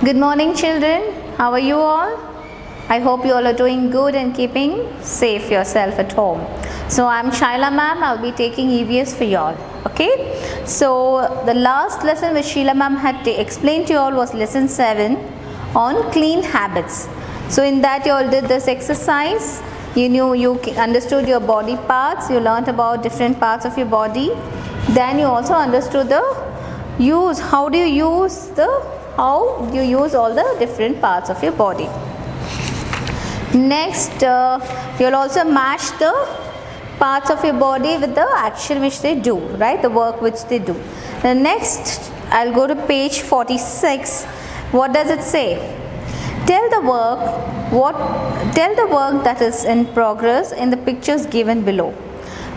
Good morning, children. How are you all? I hope you all are doing good and keeping safe yourself at home. So I'm Shaila ma'am. I'll be taking EVS for you all. Okay. So the last lesson which Sheila ma'am had explained to you all was lesson 7 on clean habits. So in that you all did this exercise. You understood your body parts. You learnt about different parts of your body. Then you also understood the use. How do you use all the different parts of your body. Next, you'll also match the parts of your body with the action which they do, right? The work which they do. The next, I'll go to page 46. What does it say? Tell the work that is in progress in the pictures given below.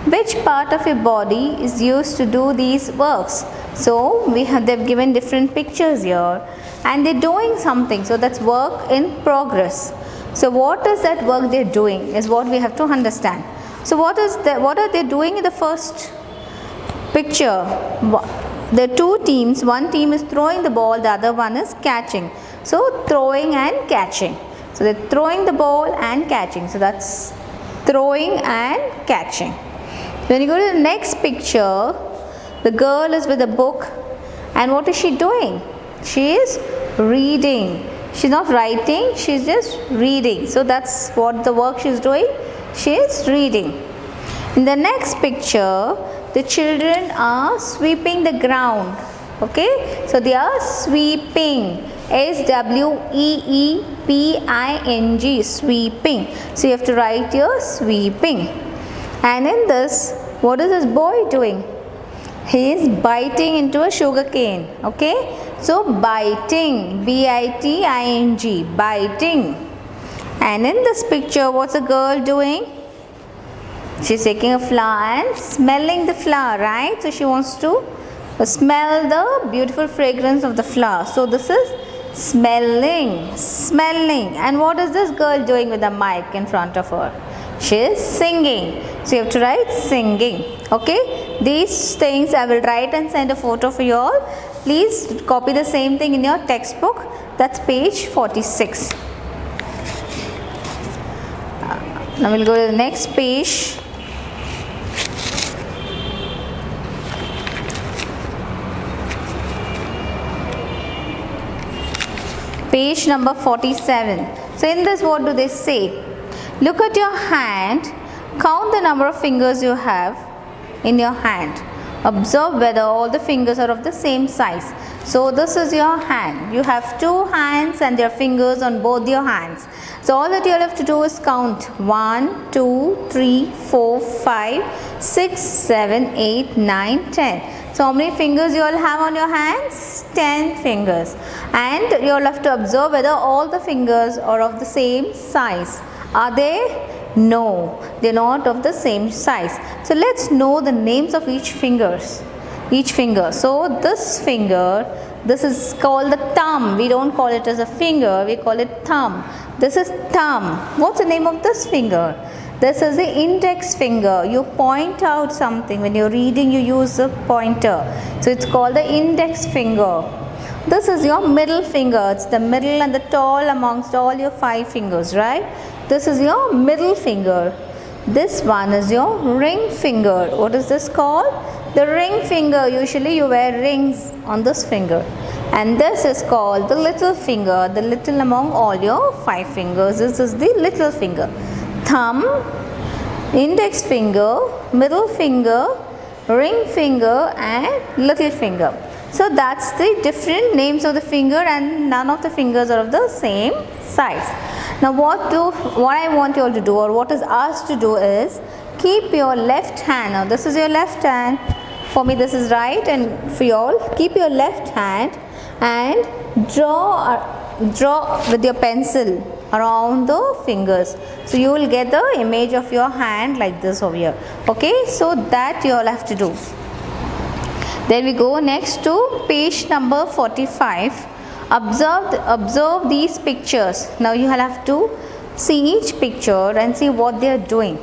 Which part of your body is used to do these works? So they've given different pictures here and they're doing something. So that's work in progress. So what is that work they're doing is what we have to understand. So what are they doing in the first picture? There are two teams. One team is throwing the ball, the other one is catching. So throwing and catching. So they're throwing the ball and catching. So that's throwing and catching. When you go to the next picture, the girl is with a book and what is she doing? She is reading. She's not writing, she's just reading. So that's what the work she's doing. She is reading. In the next picture, the children are sweeping the ground. Okay, so they are sweeping. SWEEPING, sweeping. So you have to write your sweeping. And in this, what is this boy doing? He is biting into a sugar cane. Okay, so biting, BITING, biting. And in this picture, what's the girl doing? She's taking a flower and smelling the flower, right? So she wants to smell the beautiful fragrance of the flower. So this is smelling. And what is this girl doing with the mic in front of her? She is singing. So you have to write singing. Okay, these things I will write and send a photo for you all. Please copy the same thing in your textbook. That's page 46. Now we'll go to the next page. Page number 47. So in this, what do they say? Look at your hand. Count the number of fingers you have in your hand. Observe whether all the fingers are of the same size. So this is your hand. You have two hands and there are fingers on both your hands. So all that you have to do is count 1, 2, 3, 4, 5, 6, 7, 8, 9, 10. So how many fingers you all have on your hands? 10 fingers. And you all have to observe whether all the fingers are of the same size. Are they? No, they are not of the same size. So let's know the names of each finger. So this finger, this is called the thumb. We don't call it as a finger, we call it thumb. This is thumb. What's the name of this finger? This is the index finger. You point out something. When you're reading, you use a pointer. So it's called the index finger. This is your middle finger. It's the middle and the tall amongst all your 5 fingers, right? This is your middle finger. This one is your ring finger. What is this called? The ring finger. Usually you wear rings on this finger. And this is called the little finger. The little among all your 5 fingers. This is the little finger. Thumb, index finger, middle finger, ring finger and little finger. So that's the different names of the finger and none of the fingers are of the same size. Now what I want you all to do or what is asked to do is keep your left hand. Now this is your left hand. For me this is right and for you all keep your left hand and draw with your pencil around the fingers. So you will get the image of your hand like this over here. Okay, so that you all have to do. Then we go next to page number 45. Observe these pictures. Now you have to see each picture and see what they are doing.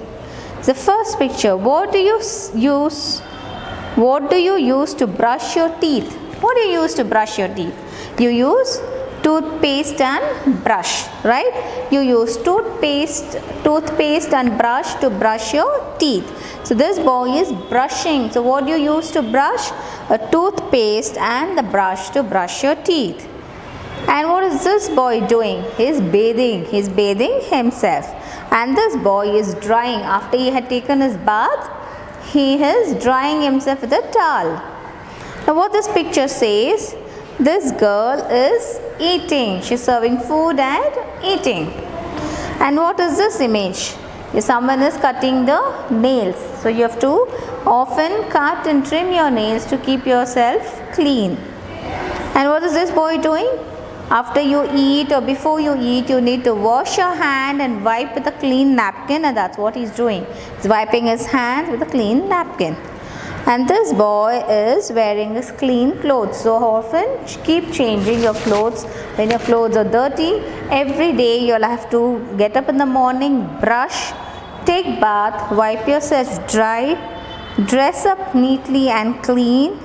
The first picture, what do you use to brush your teeth? What do you use to brush your teeth? You use toothpaste and brush, right? You use toothpaste and brush to brush your teeth. So this boy is brushing. So what do you use to brush? A toothpaste and the brush to brush your teeth. And what is this boy doing? He is bathing. He is bathing himself. And this boy is drying. After he had taken his bath, he is drying himself with a towel. Now what this picture says, this girl is eating. She is serving food and eating. And what is this image? Someone is cutting the nails. So you have to often cut and trim your nails to keep yourself clean. And what is this boy doing? After you eat or before you eat, you need to wash your hand and wipe with a clean napkin, and that's what he's doing. He's wiping his hands with a clean napkin. And this boy is wearing his clean clothes. So often keep changing your clothes. When your clothes are dirty, every day you'll have to get up in the morning, brush, take bath, wipe yourself dry, dress up neatly and clean,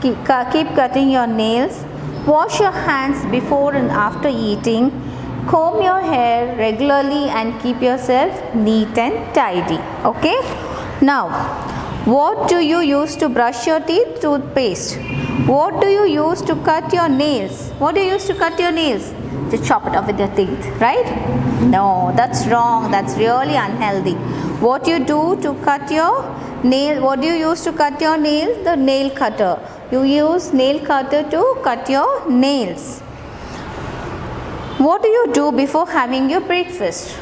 keep cutting your nails, wash your hands before and after eating, comb your hair regularly and keep yourself neat and tidy. Okay? Now, what do you use to brush your teeth? Toothpaste. What do you use to cut your nails? What do you use to cut your nails? To chop it off with your teeth, right? No, that's wrong. That's really unhealthy. What you do to cut your nail? What do you use to cut your nails? The nail cutter. You use nail cutter to cut your nails. What do you do before having your breakfast?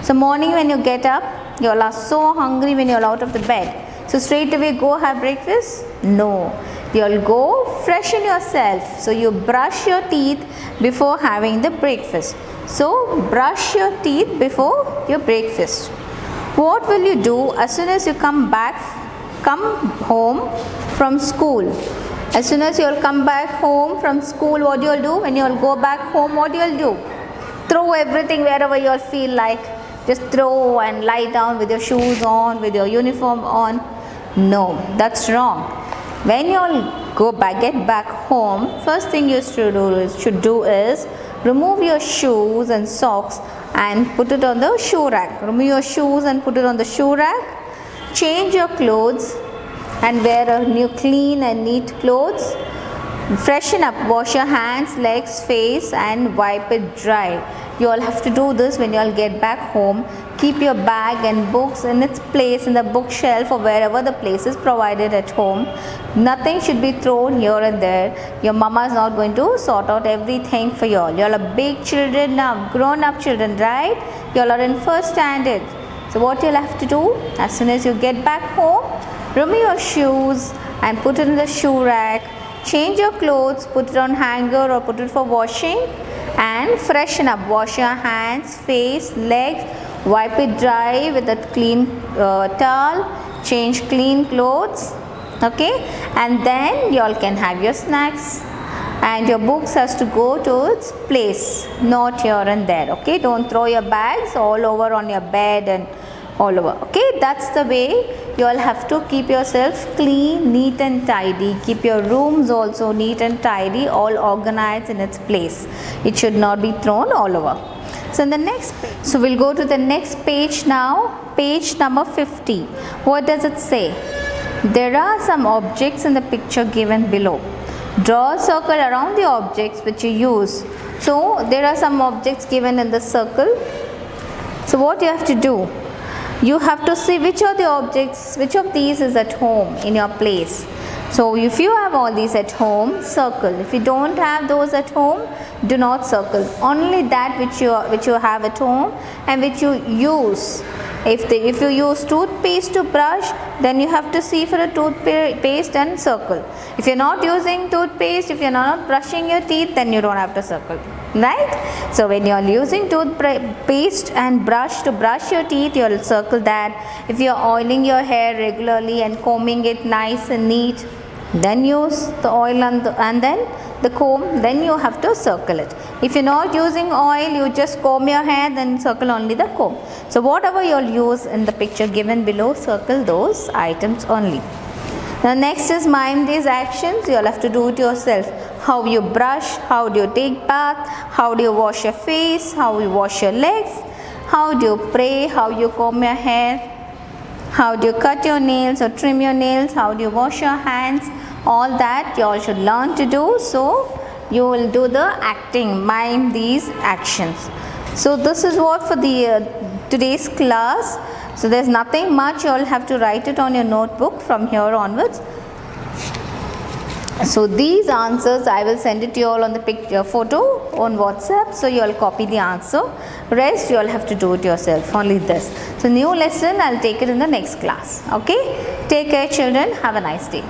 So morning when you get up, you are so hungry when you are out of the bed. So straight away go have breakfast? No. You'll go freshen yourself. So you brush your teeth before having the breakfast. So brush your teeth before your breakfast. What will you do as soon as you come home from school? As soon as you'll come back home from school, what you'll do? When you'll go back home, what you'll do? Throw everything wherever you'll feel like. Just throw and lie down with your shoes on, with your uniform on. No, that's wrong. When you'll get back home, first thing you should do is remove your shoes and socks and put it on the shoe rack. Remove your shoes and put it on the shoe rack. Change your clothes and wear a new clean and neat clothes. Freshen up, wash your hands, legs, face and wipe it dry. You all have to do this when you all get back home. Keep your bag and books in its place in the bookshelf or wherever the place is provided at home. Nothing should be thrown here and there. Your mama is not going to sort out everything for you all. You all are big children now, grown up children, right? You all are in first standard. So what you'll have to do, as soon as you get back home, remove your shoes and put it in the shoe rack. Change your clothes, put it on hanger or put it for washing and freshen up. Wash your hands, face, legs, wipe it dry with a clean towel, change clean clothes, okay, and then you all can have your snacks and your books has to go to its place, not here and there, okay. Don't throw your bags all over on your bed and all over, okay. That's the way you all have to keep yourself clean, neat and tidy. Keep your rooms also neat and tidy, all organized in its place. It should not be thrown all over. So in the next page, so we'll go to the next page now, page number 50. What does it say? There are some objects in the picture given below. Draw a circle around the objects which you use. So there are some objects given in the circle. So what you have to do? You have to see which of the objects, which of these is at home in your place. So if you have all these at home, circle. If you don't have those at home, do not circle. Only that which you have at home and which you use. If you use toothpaste to brush, then you have to see for a toothpaste and circle. If you're not using toothpaste, if you're not brushing your teeth, then you don't have to circle, right? So when you're using toothpaste and brush to brush your teeth, you'll circle that. If you're oiling your hair regularly and combing it nice and neat, then use the oil and then the comb, then you have to circle it. If you're not using oil, you just comb your hair, then circle only the comb. So whatever you'll use in the picture given below, circle those items only. Now next is mime these actions. You'll have to do it yourself. how you brush, how do you take bath, how do you wash your face, how you wash your legs, how do you pray, how you comb your hair, how do you cut your nails or trim your nails, how do you wash your hands. All that you all should learn to do. So you will do the acting, mime these actions. So this is what for the today's class. So there's nothing much, you all have to write it on your notebook from here onwards. So these answers I will send it to you all on the picture photo on WhatsApp. So you all copy the answer. Rest you all have to do it yourself, only this. So new lesson I'll take it in the next class. Okay, take care children, have a nice day.